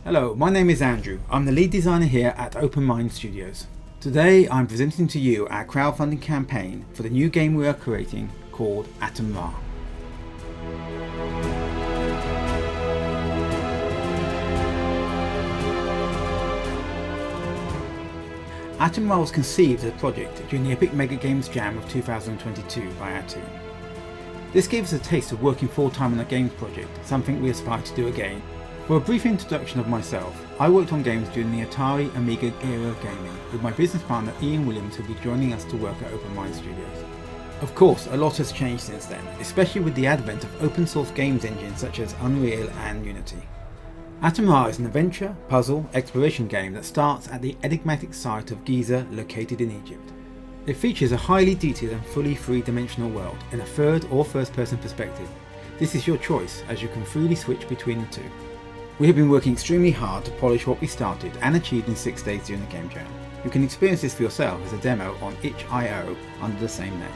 Hello, my name is Andrew. I'm the lead designer here at AtumRa Studios. Today I'm presenting to you our crowdfunding campaign for the new game we are creating called AtumRa. AtumRa was conceived as a project during the Epic Mega Games Jam of 2022 by our team. This gave us a taste of working full-time on a games project, something we aspire to do again. For a brief introduction of myself, I worked on games during the Atari Amiga era of gaming, with my business partner Ian Williams who will be joining us to work at AtumRa Studios. Of course, a lot has changed since then, especially with the advent of open source games engines such as Unreal and Unity. AtumRa is an adventure, puzzle, exploration game that starts at the enigmatic site of Giza located in Egypt. It features a highly detailed and fully three-dimensional world in a third or first-person perspective. This is your choice, as you can freely switch between the two. We have been working extremely hard to polish what we started and achieved in 6 days during the game jam. You can experience this for yourself as a demo on itch.io under the same name.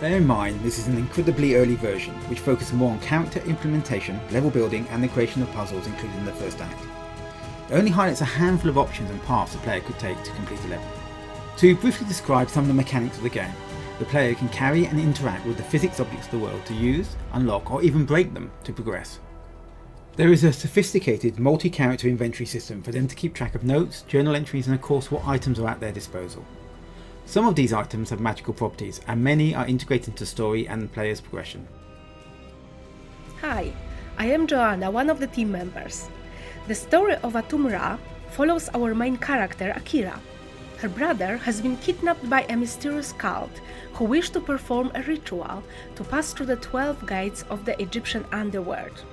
Bear in mind this is an incredibly early version which focuses more on character implementation, level building and the creation of puzzles included in the first act. It only highlights a handful of options and paths a player could take to complete a level. To briefly describe some of the mechanics of the game, the player can carry and interact with the physics objects of the world to use, unlock or even break them to progress. There is a sophisticated multi-character inventory system for them to keep track of notes, journal entries and of course what items are at their disposal. Some of these items have magical properties and many are integrated into story and the player's progression. Hi, I am Joanna, one of the team members. The story of AtumRa follows our main character Akira. Her brother has been kidnapped by a mysterious cult who wish to perform a ritual to pass through the 12 gates of the Egyptian underworld.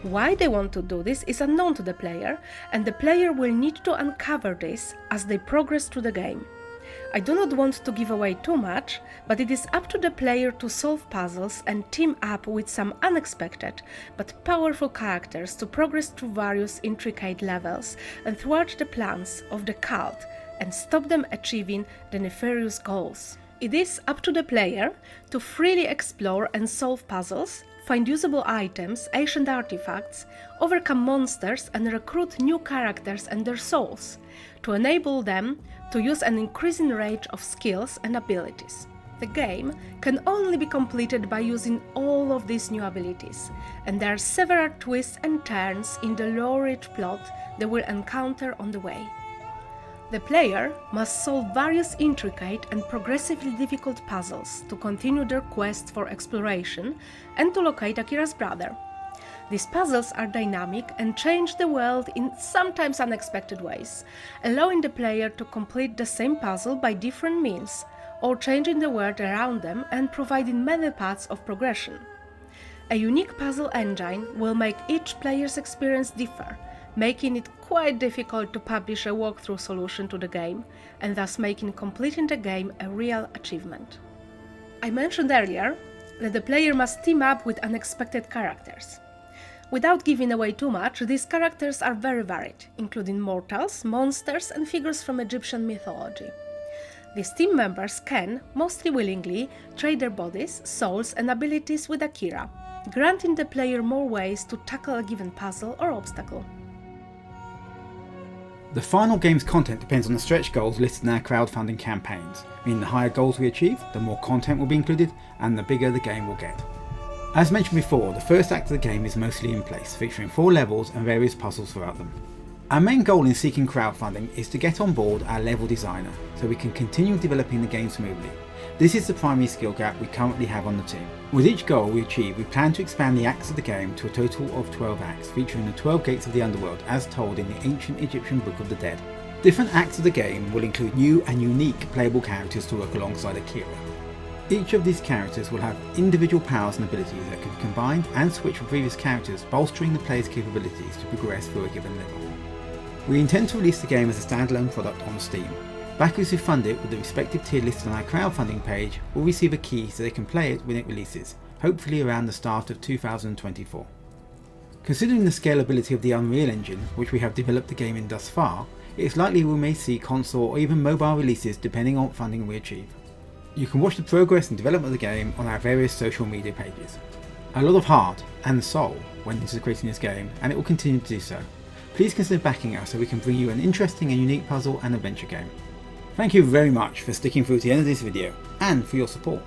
Why they want to do this is unknown to the player, and the player will need to uncover this as they progress through the game. I do not want to give away too much, but it is up to the player to solve puzzles and team up with some unexpected but powerful characters to progress through various intricate levels and thwart the plans of the cult and stop them achieving the nefarious goals. It is up to the player to freely explore and solve puzzles, find usable items, ancient artifacts, overcome monsters and recruit new characters and their souls, to enable them to use an increasing range of skills and abilities. The game can only be completed by using all of these new abilities, and there are several twists and turns in the lore-rich plot they will encounter on the way. The player must solve various intricate and progressively difficult puzzles to continue their quest for exploration and to locate Akira's brother. These puzzles are dynamic and change the world in sometimes unexpected ways, allowing the player to complete the same puzzle by different means, or changing the world around them and providing many paths of progression. A unique puzzle engine will make each player's experience differ, making it quite difficult to publish a walkthrough solution to the game, and thus making completing the game a real achievement. I mentioned earlier that the player must team up with unexpected characters. Without giving away too much, these characters are very varied, including mortals, monsters and figures from Egyptian mythology. These team members can, mostly willingly, trade their bodies, souls and abilities with Akira, granting the player more ways to tackle a given puzzle or obstacle. The final game's content depends on the stretch goals listed in our crowdfunding campaigns, meaning the higher goals we achieve, the more content will be included and the bigger the game will get. As mentioned before, the first act of the game is mostly in place, featuring 4 levels and various puzzles throughout them. Our main goal in seeking crowdfunding is to get on board our level designer so we can continue developing the game smoothly. This is the primary skill gap we currently have on the team. With each goal we achieve, we plan to expand the acts of the game to a total of 12 acts, featuring the 12 gates of the underworld as told in the ancient Egyptian Book of the Dead. Different acts of the game will include new and unique playable characters to work alongside Akira. Each of these characters will have individual powers and abilities that can be combined and switch from previous characters, bolstering the player's capabilities to progress through a given level. We intend to release the game as a standalone product on Steam. Backers who fund it with the respective tier listed on our crowdfunding page will receive a key so they can play it when it releases, hopefully around the start of 2024. Considering the scalability of the Unreal Engine, which we have developed the game in thus far, it is likely we may see console or even mobile releases depending on what funding we achieve. You can watch the progress and development of the game on our various social media pages. A lot of heart and soul went into creating this game, and it will continue to do so. please consider backing us so we can bring you an interesting and unique puzzle and adventure game. Thank you very much for sticking through to the end of this video and for your support.